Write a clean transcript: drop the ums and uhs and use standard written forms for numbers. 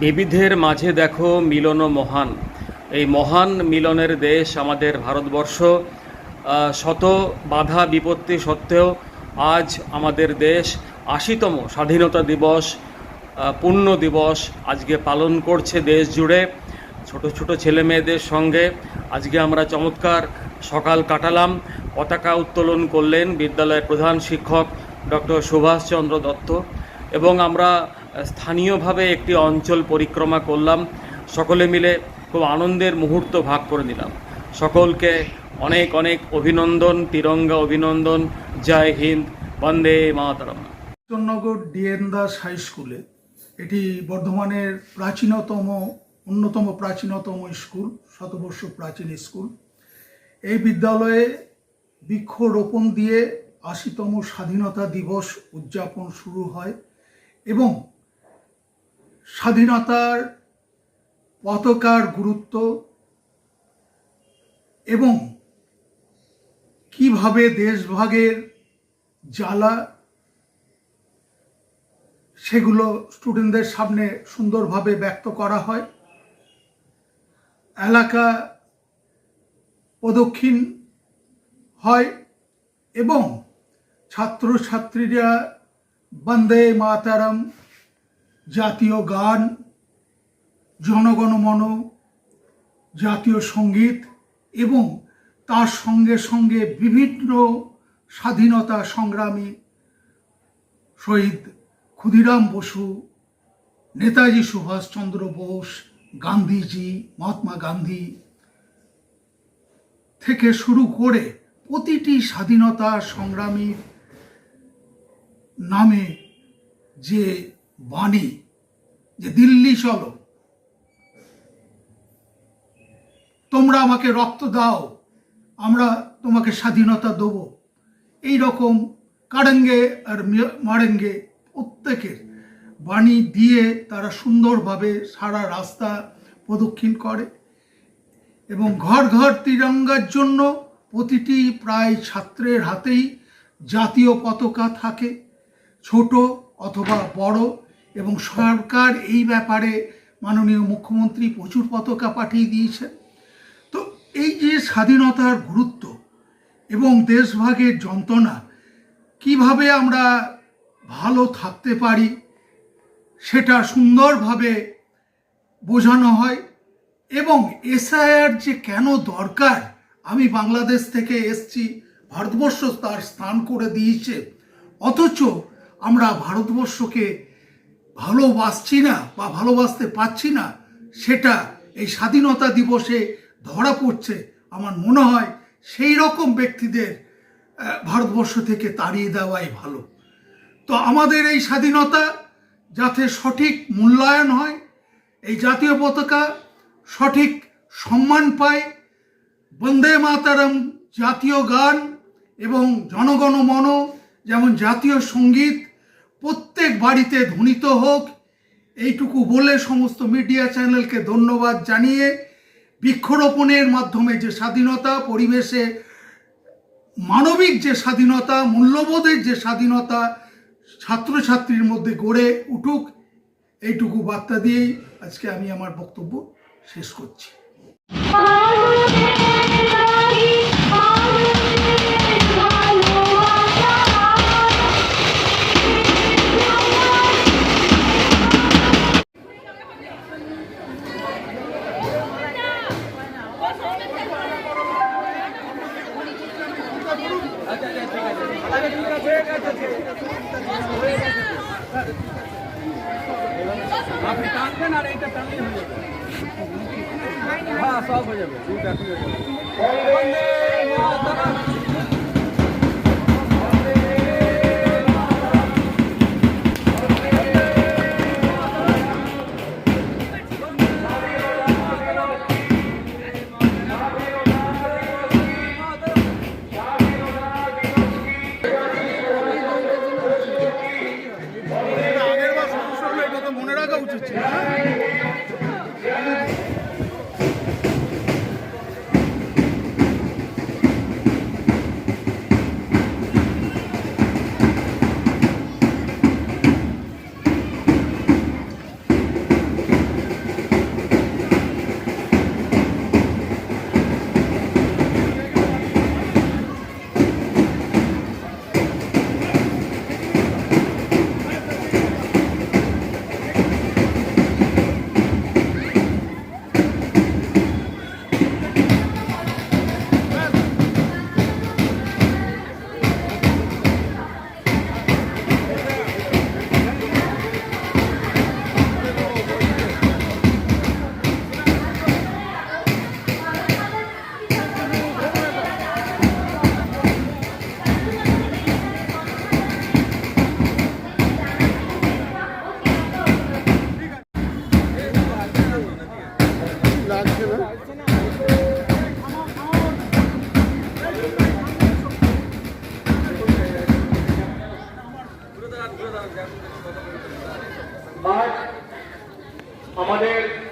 বিবিধের মাঝে দেখো মিলন মহান। এই মহান মিলনের দেশ আমাদের ভারতবর্ষ। শত বাধা বিপত্তি সত্ত্বেও আজ আমাদের দেশ ৮০তম স্বাধীনতা দিবস, পূর্ণ দিবস আজকে পালন করছে দেশ জুড়ে। ছোট ছোট ছেলে মেয়েদের সঙ্গে আজকে আমরা চমৎকার সকাল কাটালাম। পতাকা উত্তোলন করলেন বিদ্যালয়ের প্রধান শিক্ষক ডক্টর সুভাষচন্দ্র দত্ত, এবং আমরা স্থানীয়ভাবে একটি অঞ্চল পরিক্রমা করলাম। সকলে মিলে খুব আনন্দের মুহূর্ত ভাগ করে নিলাম। সকলকে অনেক অনেক অভিনন্দন, তিরঙ্গা অভিনন্দন। জয় হিন্দ, বন্দে মাতরম। চন্নগর ডিএন দাস হাই স্কুলে, এটি বর্ধমানের অন্যতম প্রাচীনতম স্কুল, শতবর্ষ প্রাচীন স্কুল। এই বিদ্যালয়ে বৃক্ষরোপণ দিয়ে ৮০তম স্বাধীনতা দিবস উদযাপন শুরু হয় এবং স্বাধীনতার পতাকার গুরুত্ব এবং কিভাবে দেশভাগের জ্বালা সেগুলো স্টুডেন্টদের সামনে সুন্দরভাবে ব্যক্ত করা হয়। এলাকা প্রদক্ষিণ হয় এবং ছাত্রছাত্রীরা বন্দে মাতরম, জাতীয় গান, জনগণমন, জাতীয় সঙ্গীত এবং তার সঙ্গে সঙ্গে বিভিন্ন স্বাধীনতা সংগ্রামী শহীদ ক্ষুদিরাম বসু, নেতাজি সুভাষচন্দ্র বোস, গান্ধীজি, মহাত্মা গান্ধী থেকে শুরু করে প্রতিটি স্বাধীনতা সংগ্রামীর নামে যে বাণী, যে দিল্লি চলো, তোমরা আমাকে রক্ত দাও, আমরা তোমাকে স্বাধীনতা দেব, এই রকম কারেঙ্গে আর মারেঙ্গে প্রত্যেকের বাণী দিয়ে তারা সুন্দরভাবে সারা রাস্তা প্রদক্ষিণ করে। এবং ঘর ঘর তিরঙ্গার জন্য প্রতিটি প্রায় ছাত্রের হাতেই জাতীয় পতাকা থাকে, ছোট অথবা বড়, এবং সরকার এই ব্যাপারে মাননীয় মুখ্যমন্ত্রী প্রচুর পতাকা পাঠিয়ে দিয়েছেন। তো এই যে স্বাধীনতার গুরুত্ব এবং দেশভাগের যন্ত্রণা, কিভাবে আমরা ভালো থাকতে পারি সেটা সুন্দরভাবে বোঝানো হয়। এবং এসআইআর যে কেন দরকার, আমি বাংলাদেশ থেকে এসছি, ভারতবর্ষ তার স্থান করে দিয়েছে, অথচ আমরা ভারতবর্ষকে ভালোবাসছি না বা ভালোবাসতে পারছি না, সেটা এই স্বাধীনতা দিবসে ধরা পড়ছে। আমার মনে হয় সেই রকম ব্যক্তিদের ভারতবর্ষ থেকে তাড়িয়ে দেওয়াই ভালো। তো আমাদের এই স্বাধীনতা যাতে সঠিক মূল্যায়ন হয়, এই জাতীয় পতাকা সঠিক সম্মান পায়, বন্দে মাতরম জাতীয় গান এবং জনগণমন যেমন জাতীয় সঙ্গীত প্রত্যেক বাড়িতে ধ্বনিত হোক, এইটুকু বলে সমস্ত মিডিয়া চ্যানেলকে ধন্যবাদ জানিয়ে, বৃক্ষরোপণের মাধ্যমে যে স্বাধীনতা, পরিবেশে মানবিক যে স্বাধীনতা, মূল্যবোধের যে স্বাধীনতা ছাত্রছাত্রীর মধ্যে গড়ে উঠুক, এইটুকু বার্তা দিয়েই আজকে আমি আমার বক্তব্য শেষ করছি। আপনি টানবেন আর এইটা টানলেই হয়ে যাবে। হ্যাঁ, সব হয়ে যাবে, দুইটা হয়ে যাবে। মনে রাখা উচিত ছিল। আমাদের